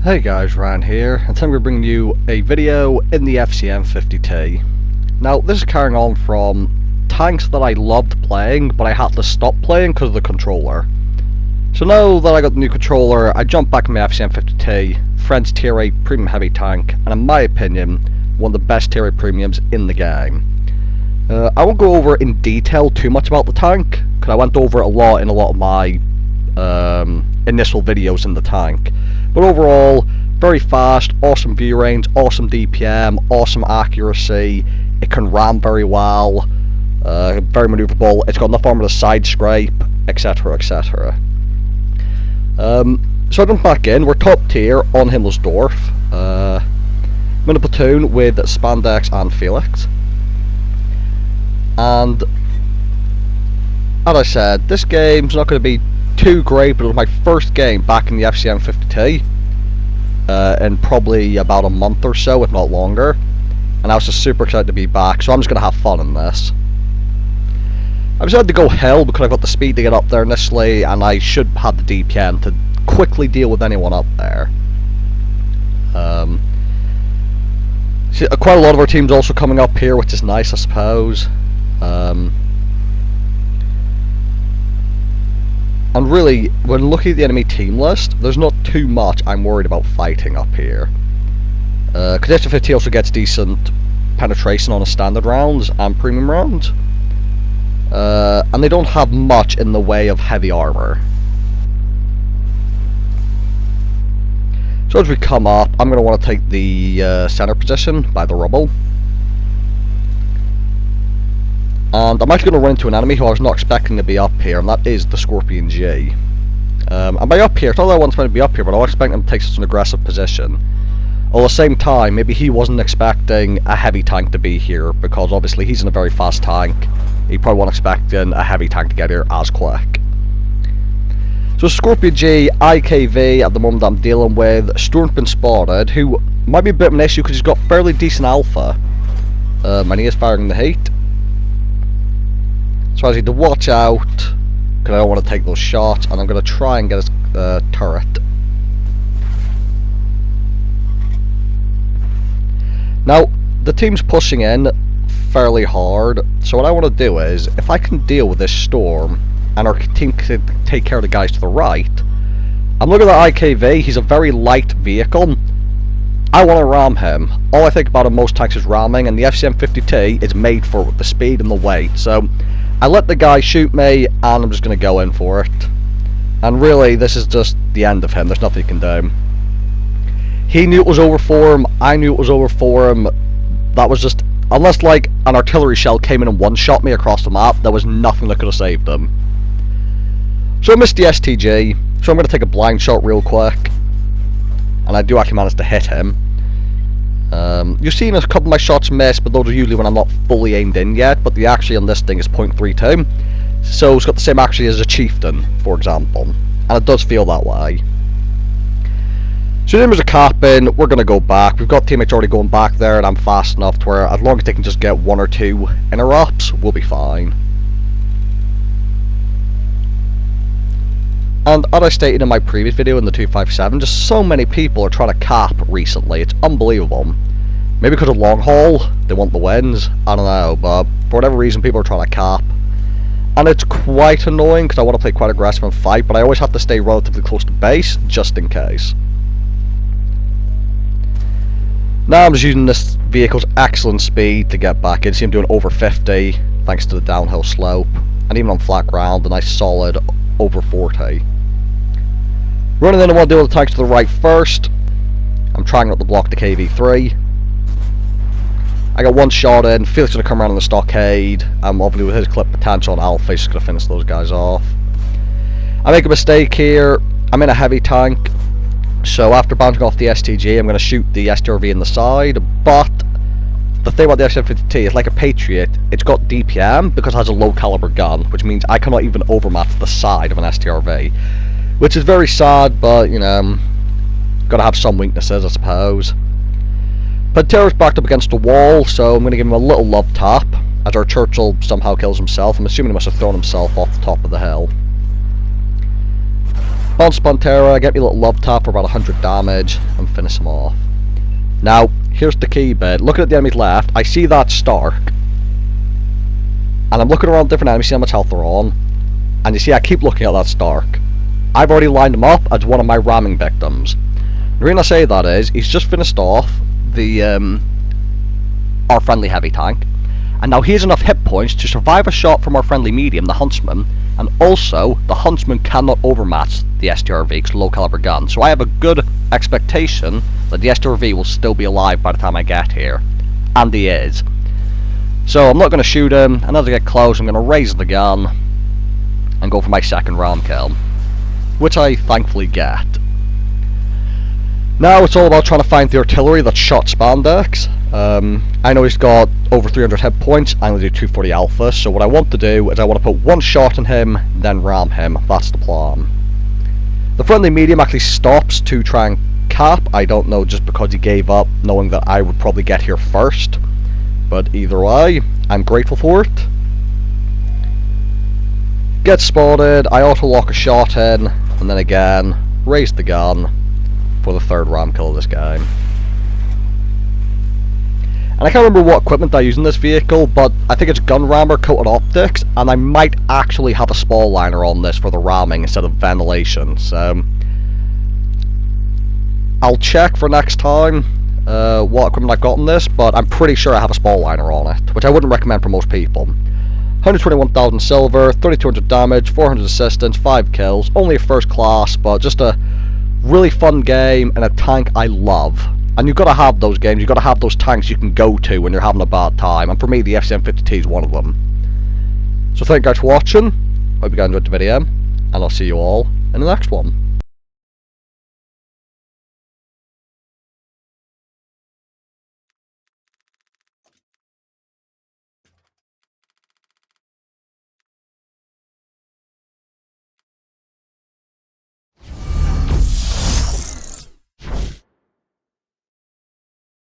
Hey guys, Ryan here, and today we're bringing you a video in the FCM 50T. Now, this is carrying on from tanks that I loved playing, but I had to stop playing because of the controller. So now that I got the new controller, I jumped back in my FCM 50T, French Tier 8 Premium Heavy Tank, and in my opinion, one of the best Tier 8 Premiums in the game. I won't go over in detail too much about the tank, because I went over it a lot in a lot of my initial videos in the tank. But overall, very fast, awesome view range, awesome DPM, awesome accuracy. It can ram very well, very maneuverable. It's got enough armor to side scrape, etc, etc. So I jumped back in. We're top tier on Himmelsdorf. I'm in a platoon with Spandex and Felix. And as I said, this game's not going to be too great, but it was my first game back in the FCM 50T in probably about a month or so, if not longer, and I was just super excited to be back, so I'm just going to have fun in this. I decided to go hill because I've got the speed to get up there initially, and I should have the DPM to quickly deal with anyone up there. See, quite a lot of our teams also coming up here, which is nice, I suppose. And really, when looking at the enemy team list, there's not too much I'm worried about fighting up here. Because SH50 also gets decent penetration on a standard rounds and premium rounds. And they don't have much in the way of heavy armor. So as we come up, I'm going to want to take the center position by the rubble. And I'm actually going to run into an enemy who I was not expecting to be up here, and that is the Scorpion G. And by up here, it's not that I want him to be up here, but I was expecting him to take such an aggressive position. At the same time, maybe he wasn't expecting a heavy tank to be here, because obviously he's in a very fast tank. He probably wasn't expecting a heavy tank to get here as quick. So Scorpion G, IKV at the moment I'm dealing with, Storm's been spotted, who might be a bit of an issue because he's got fairly decent alpha. And he is firing the heat. So I need to watch out, because I don't want to take those shots, and I'm going to try and get his turret. Now, the team's pushing in fairly hard, so what I want to do is, if I can deal with this storm, and our team can take care of the guys to the right, I'm looking at IKV, he's a very light vehicle. I want to ram him. All I think about in most tanks is ramming, and the FCM 50T is made for it with the speed and the weight, so I let the guy shoot me, and I'm just going to go in for it. And really, this is just the end of him. There's nothing he can do. He knew it was over for him. I knew it was over for him. That was just... Unless, like, an artillery shell came in and one-shot me across the map, there was nothing that could have saved him. So I missed the STG, so I'm going to take a blind shot real quick. And I do actually manage to hit him. You've seen a couple of my shots miss, but those are usually when I'm not fully aimed in yet, but the accuracy on this thing is 0.32, so it's got the same accuracy as a Chieftain, for example, and it does feel that way. So there's a cap in, we're going to go back. We've got teammates already going back there, and I'm fast enough to where as long as they can just get one or two interrupts, we'll be fine. And as I stated in my previous video in the 257, just so many people are trying to cap recently, it's unbelievable. Maybe because of long haul, they want the wins, I don't know, but for whatever reason people are trying to cap. And it's quite annoying because I want to play quite aggressive and fight, but I always have to stay relatively close to base, just in case. Now I'm just using this vehicle's excellent speed to get back in. See, I'm doing over 50, thanks to the downhill slope, and even on flat ground, a nice solid over 40. Running in, I want to deal with the tanks to the right first. I'm trying not to block the KV-3. I got one shot in. Felix is going to come around on the stockade. I'm obviously with his clip potential on Alpha, he's just going to finish those guys off. I make a mistake here. I'm in a heavy tank. So after bouncing off the STG, I'm going to shoot the STRV in the side. But the thing about the SH50T is, like a Patriot, it's got DPM because it has a low caliber gun, which means I cannot even overmatch the side of an STRV. Which is very sad, but, you know, gotta have some weaknesses, I suppose. Pantera's backed up against the wall, so I'm gonna give him a little love tap, as our Churchill somehow kills himself. I'm assuming he must have thrown himself off the top of the hill. Bounce Pantera, get me a little love tap for about 100 damage, and finish him off. Now, here's the key bit. Looking at the enemy's left, I see that Stark. And I'm looking around different enemies, see how much health they're on. And you see, I keep looking at that Stark. I've already lined him up as one of my ramming victims. The reason I say that is, he's just finished off the our friendly heavy tank. And now he has enough hit points to survive a shot from our friendly medium, the Huntsman. And also, the Huntsman cannot overmatch the STRV because it's a low caliber gun. So I have a good expectation that the STRV will still be alive by the time I get here. And he is. So I'm not going to shoot him, and as I get close I'm going to raise the gun and go for my second ram kill, which I thankfully get. Now it's all about trying to find the artillery that shot Spandex. I know he's got over 300 hit points. I'm going to do 240 alpha, so what I want to do is I want to put one shot on him, then ram him. That's the plan. The friendly medium actually stops to try and cap. I don't know, just because he gave up, knowing that I would probably get here first. But either way, I'm grateful for it. Get spotted, I auto-lock a shot in, and then again, raise the gun for the third ram kill of this game. And I can't remember what equipment I use in this vehicle, but I think it's gun rammer coated optics, and I might actually have a spall liner on this for the ramming instead of ventilation, so I'll check for next time what equipment I've got in this, but I'm pretty sure I have a spall liner on it, which I wouldn't recommend for most people. 121,000 silver, 3200 damage, 400 assistance, 5 kills, only a first class, but just a really fun game and a tank I love. And you've got to have those games, you've got to have those tanks you can go to when you're having a bad time, and for me the FCM 50T is one of them. So thank you guys for watching, hope you guys enjoyed the video, and I'll see you all in the next one.